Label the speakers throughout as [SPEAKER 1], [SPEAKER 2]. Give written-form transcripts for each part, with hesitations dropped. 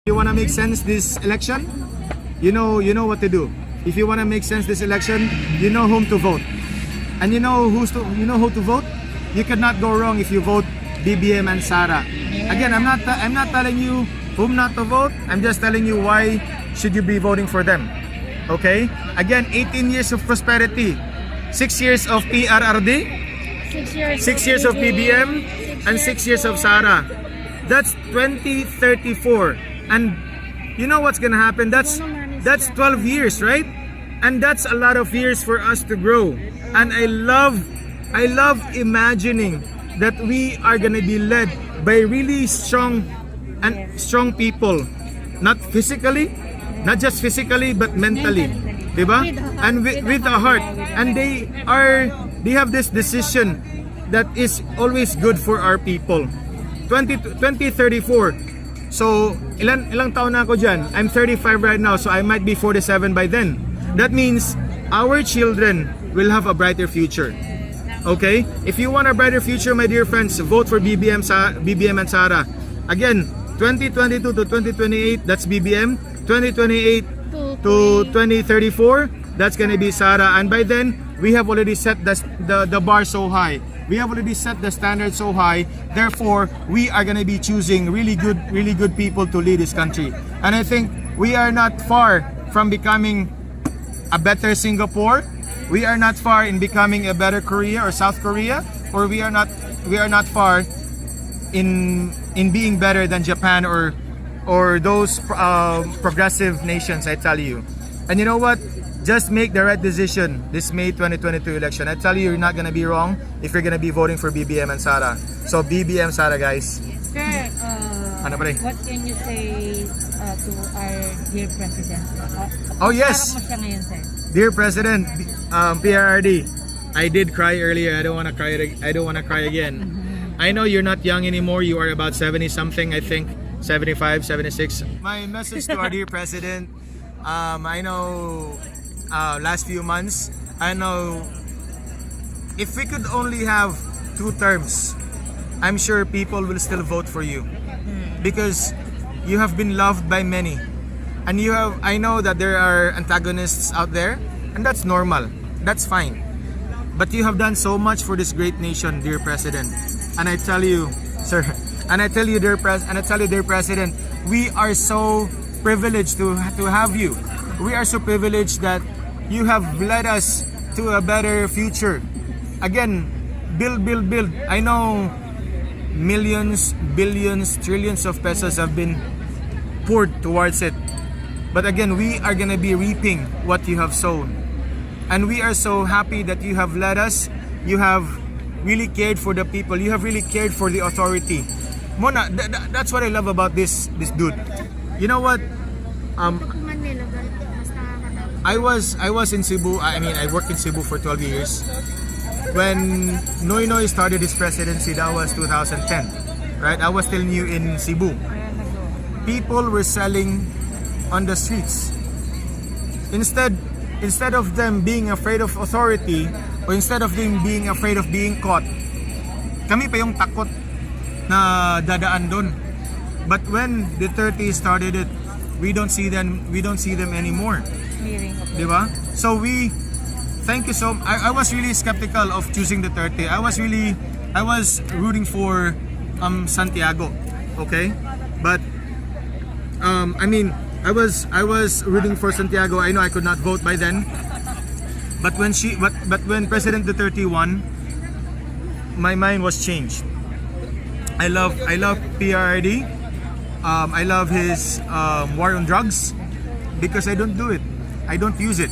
[SPEAKER 1] You want to make sense this election? You know what to do. If you want to make sense this election, you know whom to vote. And you know who to vote? You cannot go wrong if you vote BBM and Sara. Again, I'm not telling you whom not to vote. I'm just telling you why should you be voting for them. Okay? Again, 18 years of prosperity, 6 years of PRRD, 6 years of BBM, and 6 years of Sara. That's 2034. And you know what's gonna happen? That's 12 years, right? And that's a lot of years for us to grow. And I love imagining that we are gonna be led by really strong people, not just physically, but mentally, diba? And with a heart. And they have this decision that is always good for our people. 2034. So, ilang taon na ako dyan? I'm 35 right now, so I might be 47 by then. That means our children will have a brighter future. Okay? If you want a brighter future, my dear friends, vote for BBM and Sara. Again, 2022 to 2028, that's BBM. 2028 to 2034, that's gonna be Sara. And by then, we have already set the bar so high. We have already set the standard so high. Therefore, we are going to be choosing really good people to lead this country. And I think we are not far from becoming a better Singapore. We are not far in becoming a better Korea or South Korea, or we are not far in being better than Japan or those progressive nations, I tell you. And you know what? Just make the right decision this May 2022 election. I tell you, you're not gonna be wrong if you're gonna be voting for BBM and Sara. So BBM, Sara, guys.
[SPEAKER 2] Sir, what can you say to our dear President?
[SPEAKER 1] Oh yes,
[SPEAKER 2] Mo siya ngayon, sir?
[SPEAKER 1] Dear President, PRRD, I did cry earlier. I don't wanna cry again. I know you're not young anymore. You are about 70 something, I think, 75, 76. My message to our dear President, I know last few months, I know if we could only have 2 terms, I'm sure people will still vote for you because you have been loved by many, and I know that there are antagonists out there, and that's normal, that's fine, but you have done so much for this great nation, dear President. And I tell you, sir, and I tell you, dear President, we are so privileged to have you. We are so privileged that you have led us to a better future. Again, build. I know millions, billions, trillions of pesos have been poured towards it. But again, we are gonna be reaping what you have sown. And we are so happy that you have led us. You have really cared for the people. You have really cared for the authority. Mona, that's what I love about this dude. You know what? I was in Cebu. I mean, I worked in Cebu for 12 years. When Noy started his presidency, that was 2010, right? I was still new in Cebu. People were selling on the streets. Instead of them being afraid of authority, or instead of them being afraid of being caught, kami pa yung takot na dadaan doon. But when Duterte started it, we don't see them anymore. Diba? So thank you so much. I was really skeptical of choosing Duterte. I was rooting for Santiago, okay? But I mean, I was rooting for Santiago. I know I could not vote by then. But when President Duterte won, my mind was changed. I love PRRD. I love his war on drugs because I don't do it. I don't use it.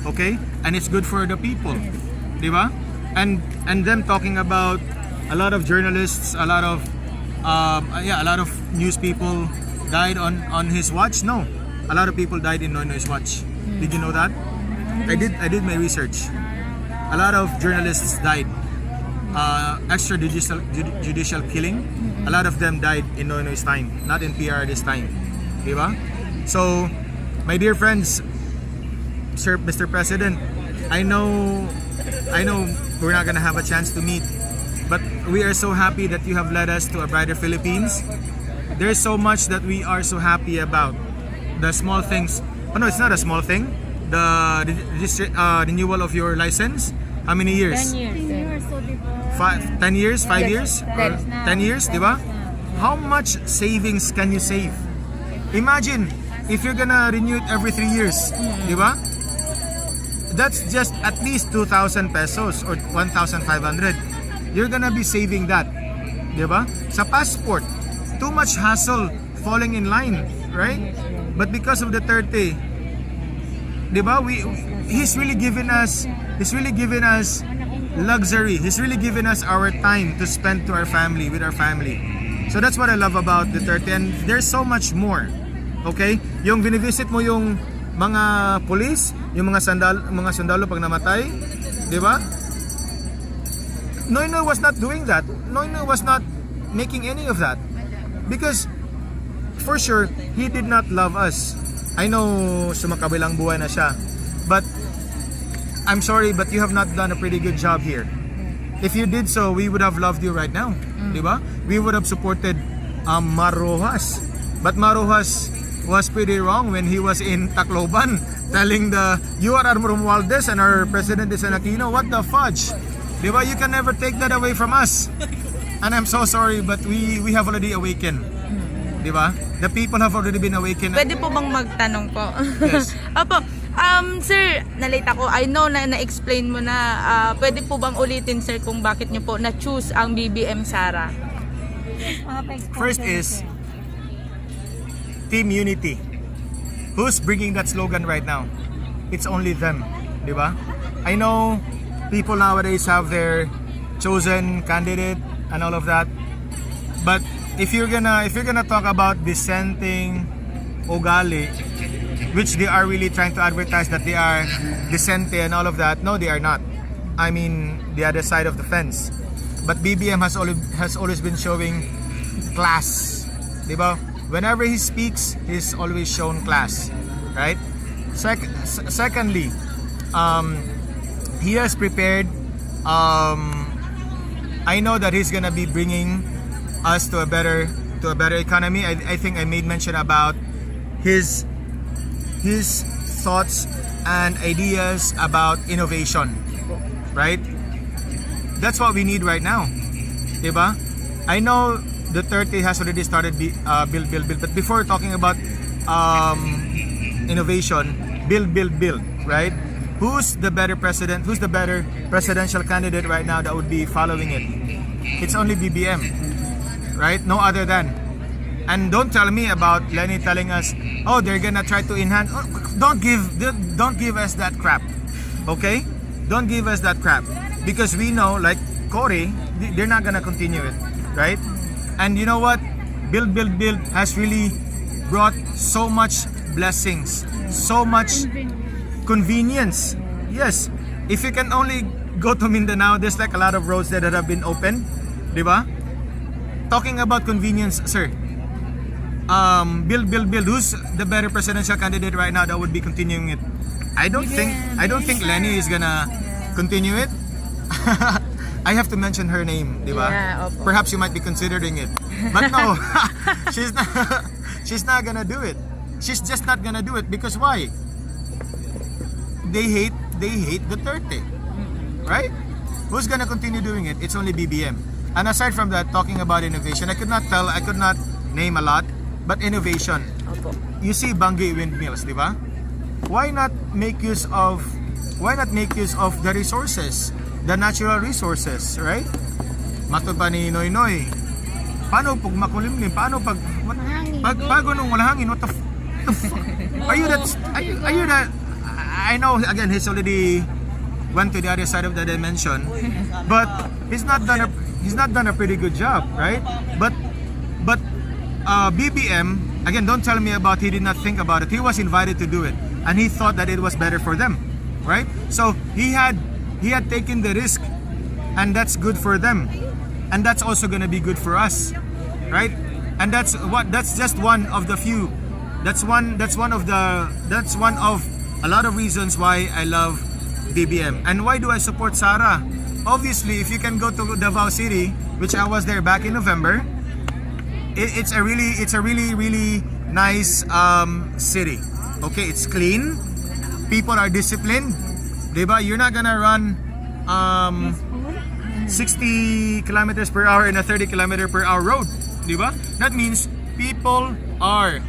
[SPEAKER 1] Okay? And it's good for the people. Diba? And them talking about a lot of journalists, a lot of news people died on his watch. No. A lot of people died in Noy's watch. Did you know that? I did my research. A lot of journalists died. Extrajudicial killing. A lot of them died in Noy's time, not in PRRD's time. Diba? So, my dear friends, Sir, Mr. President, I know we're not gonna have a chance to meet, but we are so happy that you have led us to a brighter Philippines. there's so much that we are so happy about. The small things. Oh no, it's not a small thing. The renewal of your license. How many years?
[SPEAKER 2] 10 years.
[SPEAKER 1] 10 years? 5 years? Or
[SPEAKER 2] 10
[SPEAKER 1] 10 years, di ba? How much savings can you save? Imagine if you're gonna renew it every 3 years, di ba? That's just at least 2,000 pesos or 1,500. You're gonna be saving that, di ba? Sa passport, too much hassle falling in line, right? But because of Duterte, di ba? He's really given us luxury. He's really given us our time to spend to our family, with our family. So that's what I love about Duterte, and there's so much more. Okay? Yung binivisit mo yung mga police, yung mga sundalo pag namatay, di ba? Noynoy was not doing that. Noynoy was not making any of that. Because for sure, he did not love us. I know sumakabilang buhay na siya. But I'm sorry, but you have not done a pretty good job here. If you did so, we would have loved you right now. Di ba? We would have supported Marojas. But Marojas was pretty wrong when he was in Tacloban telling you are Romualdez and our president is an Aquino. What the fudge? Di ba? You can never take that away from us. And I'm so sorry, but we have already awakened. Di ba? The people have already been awakened.
[SPEAKER 3] Pwede po bang magtanong po?
[SPEAKER 1] Yes.
[SPEAKER 3] Opo. Sir, nalate ako. I know na na-explain mo na. Pwede po bang ulitin, sir, kung bakit niyo po na-choose ang BBM Sara?
[SPEAKER 1] First is Team Unity. Who's bringing that slogan right now? It's only them, di ba? I know people nowadays have their chosen candidate and all of that. But if you're gonna talk about dissenting ugali, which they are really trying to advertise that they are dissenting and all of that, no, they are not. I mean, the other side of the fence. But BBM has always been showing class, di ba? Whenever he speaks, he's always shown class, right? Secondly, he has prepared. I know that he's gonna be bringing us to a better economy. I think I made mention about his thoughts and ideas about innovation, right? That's what we need right now, diba? I know Duterte has already started build, but before talking about innovation, build, right? Who's the better president? Who's the better presidential candidate right now that would be following it? It's only BBM, right? No other than. And don't tell me about Lenny telling us, oh, they're gonna try to enhance. Oh, don't give us that crap, okay? Don't give us that crap, because we know, like Cory, they're not gonna continue it, right? And you know what? Build has really brought so much blessings, so much convenience. Yes, if you can only go to Mindanao, there's like a lot of roads there that have been open, di ba? Talking about convenience, sir. Build. Who's the better presidential candidate right now that would be continuing it? I don't think Lenny is gonna continue it. I have to mention her name, di ba?
[SPEAKER 3] Yeah, opo.
[SPEAKER 1] Perhaps you might be considering it, but no, she's not gonna do it. She's just not gonna do it because why? They hate Duterte, right? Who's gonna continue doing it? It's only BBM. And aside from that, talking about innovation, I could not name a lot, but innovation.
[SPEAKER 3] Opo.
[SPEAKER 1] You see Bangi windmills, di ba? Why not make use of the resources, the natural resources, right? Matod pa ni Noynoy. Paano pag makulimlim? Paano pag nung wala hangin? What the fuck? Are you that? I know again he's already went to the other side of the dimension, but he's not done a pretty good job, right? But BBM, again, don't tell me about he did not think about it. He was invited to do it, and he thought that it was better for them, right? So he had taken the risk, and that's good for them, and that's also gonna be good for us, right? And that's just one of the few. That's one of a lot of reasons why I love BBM. And why do I support Sara? Obviously, if you can go to Davao City, which I was there back in November, it's a really nice city. Okay, it's clean. People are disciplined. Diba? You're not gonna run 60 kilometers per hour in a 30 kilometer per hour road. Diba? That means people are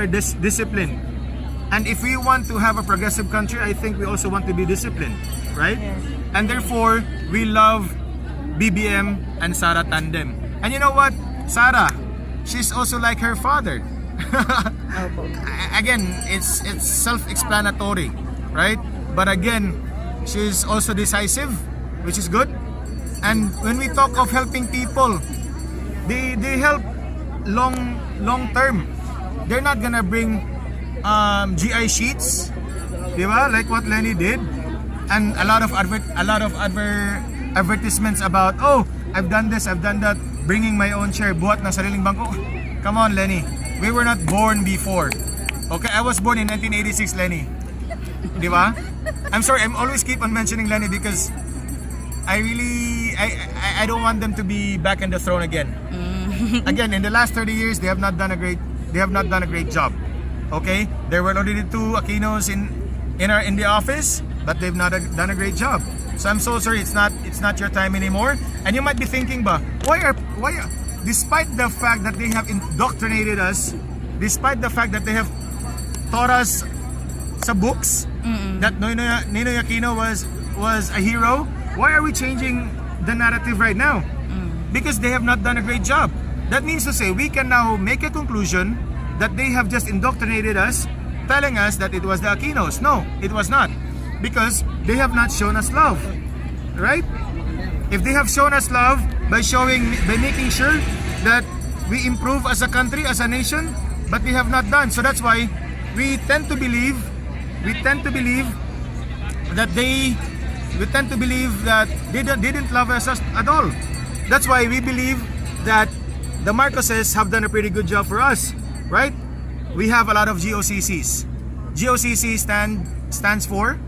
[SPEAKER 1] disciplined. And if we want to have a progressive country, I think we also want to be disciplined, right? And therefore, we love BBM and Sara tandem. And you know what? Sara, she's also like her father. Again, it's self-explanatory, right? But again, she's also decisive, which is good. And when we talk of helping people, they help long term. They're not gonna bring GI sheets, diba? Like what Lenny did, and a lot of advertisements about, oh, I've done this, I've done that, bringing my own chair, buhat ng sariling bangko. Come on, Lenny. We were not born before. Okay, I was born in 1986, Lenny. Diba? I'm sorry, I'm always keep on mentioning Lenny because I don't want them to be back in the throne again. Again, in the last 30 years, they have not done a great job. Okay, there were already 2 Aquinos in the office, but they've not done a great job. So I'm so sorry, it's not your time anymore. And you might be thinking, ba, why despite the fact that they have indoctrinated us, despite the fact that they have taught us sa books that Ninoy Aquino was a hero, why are we changing the narrative right now? Because they have not done a great job. That means to say, we can now make a conclusion that they have just indoctrinated us, telling us that it was the Aquinos. No, it was not. Because they have not shown us love. Right? If they have shown us love by making sure that we improve as a country, as a nation, but they have not done. So that's why we tend to believe that they didn't love us at all. That's why we believe that the Marcoses have done a pretty good job for us, right? We have a lot of GOCCs. GOCC stands for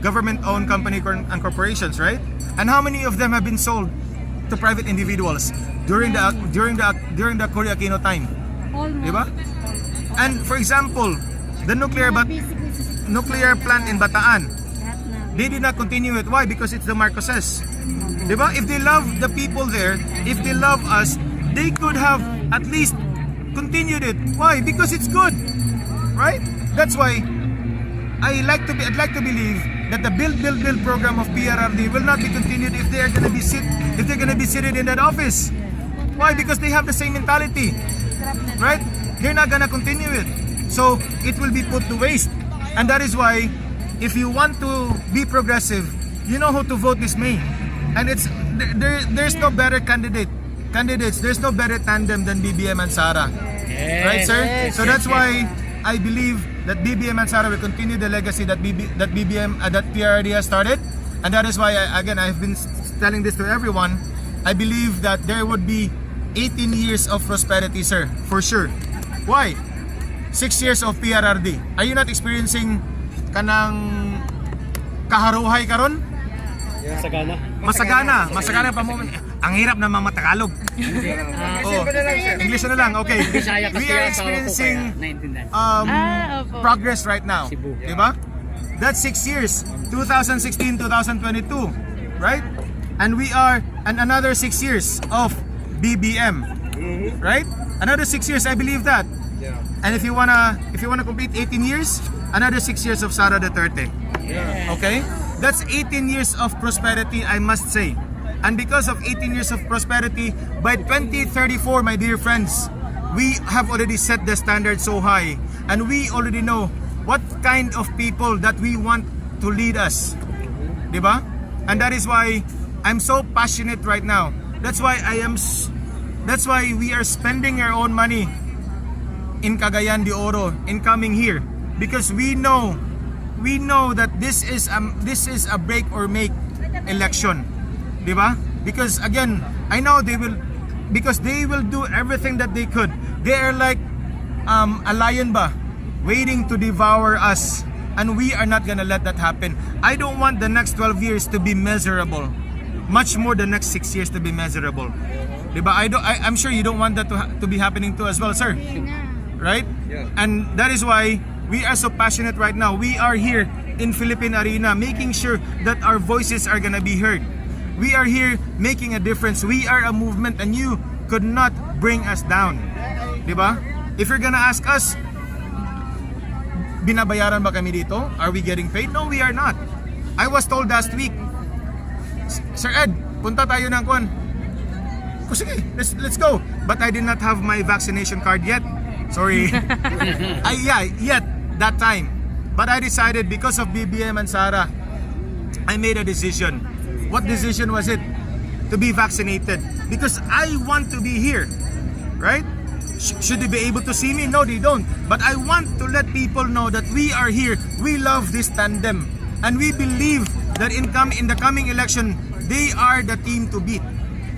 [SPEAKER 1] government-owned company and corporations, right? And how many of them have been sold to private individuals during the Cory Aquino time? Diba? And for example, the nuclear plant in Bataan, they did not continue it. Why? Because it's the Marcoses. Diba? If they love the people there, if they love us, they could have at least continued it. Why? Because it's good, right? That's why I'd like to believe that the build program of PRRD will not be continued if they're gonna be seated in that office. Why? Because they have the same mentality, right? They're not gonna continue it, so it will be put to waste. And that is why, if you want to be progressive, you know how to vote this May. And there's no better candidates. There's no better tandem than BBM and Sara, right, sir? So that's why I believe that BBM and Sara will continue the legacy that PRRD has started. And that is why, I've been telling this to everyone, I believe that there would be 18 years of prosperity, sir, for sure. Why? 6 years of PRRD. Are you not experiencing kanang kaharuhay karon? Masagana pa mo. Ang hirap na mamatagalog. English na lang. Okay. We are experiencing progress right now. Diba? That's 6 years. 2016, 2022. Right? And we are another 6 years of BBM. Right? Another 6 years, I believe that. And if you wanna complete 18 years, another 6 years of SARADUTERTE. Okay? That's 18 years of prosperity, I must say. And because of 18 years of prosperity, by 2034, my dear friends, we have already set the standard so high. And we already know what kind of people that we want to lead us. Diba? And that is why I'm so passionate right now. That's why we are spending our own money in Cagayan de Oro in coming here, because we know that this is a break or make election, diba? Because again, I know they will do everything that they could. They are like a lion ba, waiting to devour us, and we are not gonna let that happen. I don't want the next 12 years to be miserable, much more the next 6 years to be miserable. Diba? I'm sure you don't want that to be happening too as well, sir. Right?
[SPEAKER 4] Yeah.
[SPEAKER 1] And that is why we are so passionate right now. We are here in Philippine Arena making sure that our voices are gonna be heard. We are here making a difference. We are a movement and you could not bring us down. Diba? If you're gonna ask us, binabayaran ba kami dito? Are we getting paid? No, we are not. I was told last week, Sir Ed, punta tayo ng kwan. Oh, sige, let's go. But I did not have my vaccination card yet. Sorry. Yet that time. But I decided because of BBM and Sara, I made a decision. What decision was it? To be vaccinated. Because I want to be here. Right? Should they be able to see me? No, they don't. But I want to let people know that we are here. We love this tandem. And we believe that in the coming election, they are the team to beat.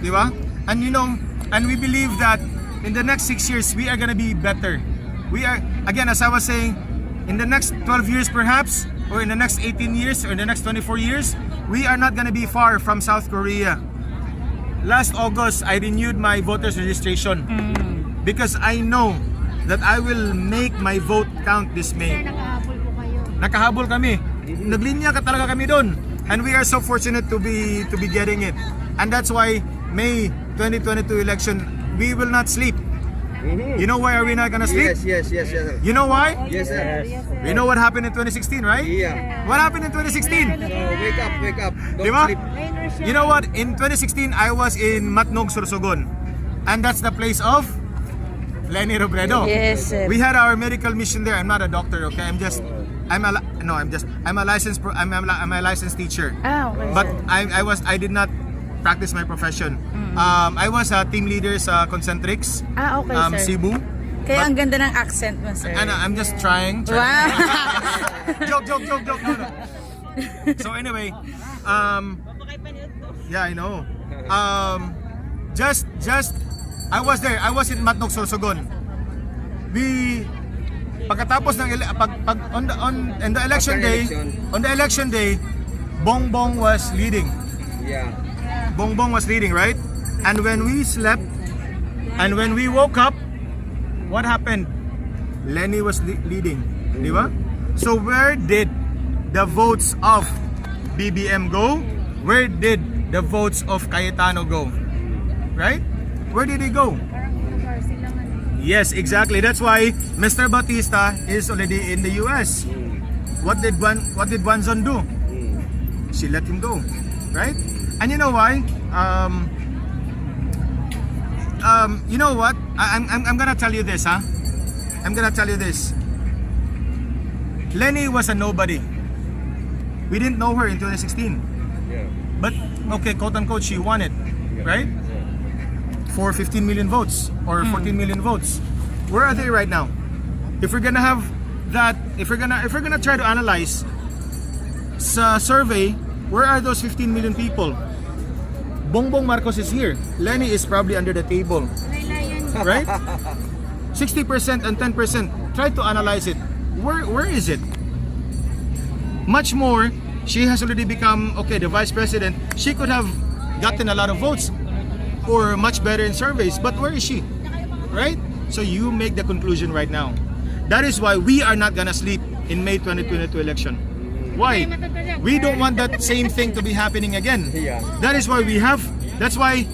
[SPEAKER 1] Di ba? And you know, and we believe that in the next 6 years, we are gonna be better. We are, again, as I was saying, in the next 12 years perhaps, or in the next 18 years, or in the next 24 years, we are not gonna be far from South Korea. Last August, I renewed my voter's registration because I know that I will make my vote count this May.
[SPEAKER 2] Nakahabol po kayo.
[SPEAKER 1] Nakahabol kami. Naglinya ka talaga kami doon. And we are so fortunate to be getting it. And that's why May 2022 election, we will not sleep. You know why are we not gonna sleep?
[SPEAKER 4] Yes, sir.
[SPEAKER 1] You know why?
[SPEAKER 4] Yes, sir.
[SPEAKER 1] You know what happened in 2016, right?
[SPEAKER 4] Yeah.
[SPEAKER 1] What happened in 2016?
[SPEAKER 4] So wake up. Don't
[SPEAKER 1] Diba?
[SPEAKER 4] sleep.
[SPEAKER 1] You know what? In 2016, I was in Matnog, Sorsogon. And that's the place of Lenny Robredo.
[SPEAKER 3] Yes, sir.
[SPEAKER 1] We had our medical mission there. I'm not a doctor, okay? I'm a licensed teacher.
[SPEAKER 3] Okay,
[SPEAKER 1] But
[SPEAKER 3] sir.
[SPEAKER 1] I did not practice my profession. I was a team leader sa Concentrics,
[SPEAKER 3] Okay, sir.
[SPEAKER 1] Cebu.
[SPEAKER 3] Kaya ang ganda ng accent mo, sir.
[SPEAKER 1] And I'm just trying.
[SPEAKER 3] Wow.
[SPEAKER 1] joke. No. So anyway, yeah, I know. Just I was there. I was in Matnog, Sorsogon. Pagkatapos ng on the election day, on the election day, Bongbong was leading.
[SPEAKER 4] Yeah.
[SPEAKER 1] Bongbong was leading, right? And when we slept, and when we woke up, what happened? Lenny was leading, di ba? So where did the votes of BBM go? Where did the votes of Cayetano go? Right? Where did they go? Yes, exactly. That's why Mr. Bautista is already in the US. What did Wanzon do? She let him go, right? And you know why? You know what? I'm gonna tell you this, huh? I'm gonna tell you this. Lenny was a nobody. We didn't know her in 2016.
[SPEAKER 4] Yeah.
[SPEAKER 1] But okay, quote unquote, she won it, right? For 15 million votes or 14 million votes. Where are they right now? If we're gonna have that, if we're gonna try to analyze sa survey, where are those 15 million people? Bongbongsmarcos is here. Lenny is probably under the table, right? 60% and 10%. Try to analyze it. Where is it? Much more, she has already become the vice president. She could have gotten a lot of votes or much better in surveys, but where is she? Right? So you make the conclusion right now. That is why we are not gonna sleep in May 2022 election. Why? We don't want that same thing to be happening again.
[SPEAKER 4] Yeah.
[SPEAKER 1] That is why that's why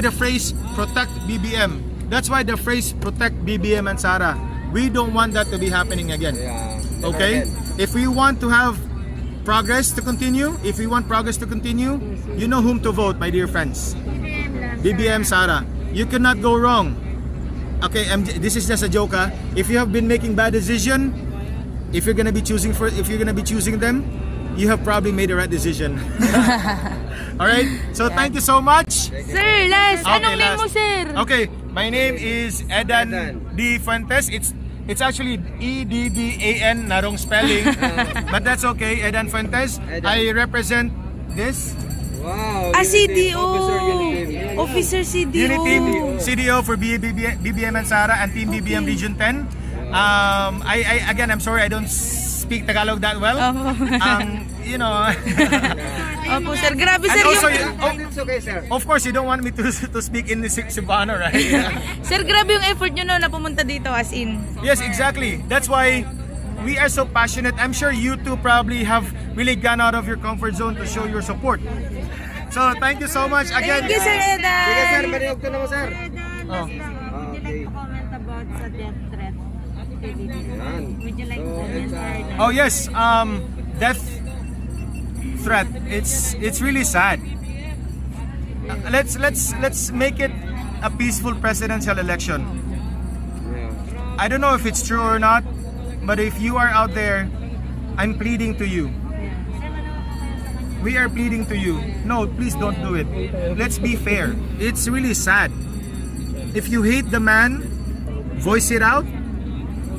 [SPEAKER 1] the phrase protect BBM. That's why the phrase protect BBM and Sara. We don't want that to be happening again.
[SPEAKER 4] Yeah.
[SPEAKER 1] Okay? If we want to have progress to continue, you know whom to vote, my dear friends. BBM Sara. You cannot go wrong. Okay, this is just a joke, huh? If you have been making bad decision, if you're gonna be choosing them, you have probably made the right decision. All right. So thank you so much.
[SPEAKER 3] Sir, last. Anong name mo,
[SPEAKER 1] last.
[SPEAKER 3] sir?
[SPEAKER 1] Okay, my name is Edan D. Fuentes. It's actually EDDAN na wrong spelling, but that's okay. Edan Fuentes. I represent this
[SPEAKER 4] Wow.
[SPEAKER 3] CDO.
[SPEAKER 4] Officer
[SPEAKER 3] Officer CDO.
[SPEAKER 1] UNITEAM CDO for BBM and Sara and Team BBM Region 10. I'm sorry I don't speak Tagalog that well. you know.
[SPEAKER 3] Opo, sir. Grabe,
[SPEAKER 1] And
[SPEAKER 3] sir.
[SPEAKER 1] also,
[SPEAKER 4] It's okay, sir.
[SPEAKER 1] of course, you don't want me to speak in the Cebuano, right?
[SPEAKER 3] Sir, grabe yung effort nyo no, na pumunta dito as in.
[SPEAKER 1] Yes, exactly. That's why we are so passionate. I'm sure you two probably have really gone out of your comfort zone to show your support. So, thank you so much again.
[SPEAKER 3] Thank you, Sir
[SPEAKER 4] Sige, sir.
[SPEAKER 3] Edan.
[SPEAKER 4] Marinig ko naman, sir.
[SPEAKER 1] Oh.
[SPEAKER 2] Would you like to comment about sa death threat?
[SPEAKER 4] Yan.
[SPEAKER 2] Would you like to
[SPEAKER 4] So,
[SPEAKER 2] comment
[SPEAKER 4] it's,
[SPEAKER 2] or
[SPEAKER 1] Oh yes, death threat. It's really sad. Let's make it a peaceful presidential election.
[SPEAKER 4] Yeah.
[SPEAKER 1] I don't know if it's true or not, but if you are out there, I'm pleading to you. We are pleading to you. No, please don't do it. Let's be fair. It's really sad. If you hate the man, voice it out.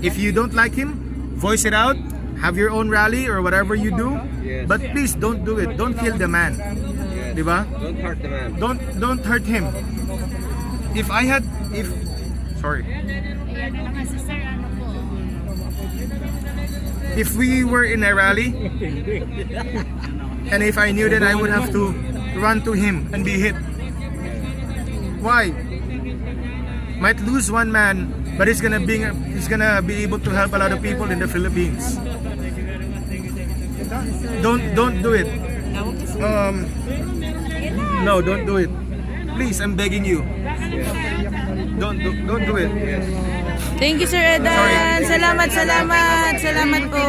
[SPEAKER 1] If you don't like him, voice it out. Have your own rally or whatever you do.
[SPEAKER 4] Yes.
[SPEAKER 1] But please don't do it. Don't kill the man.
[SPEAKER 4] Yes.
[SPEAKER 1] Diba?
[SPEAKER 4] Don't hurt the man.
[SPEAKER 1] Don't hurt him. Sorry. If we were in a rally, and if I knew that I would have to run to him and be hit. Why? Might lose one man, but he's gonna be able to help a lot of people in the Philippines. Don't do it. No, don't do it. Please, I'm begging you. Don't do it.
[SPEAKER 3] Thank you, Sir Edan. Salamat po.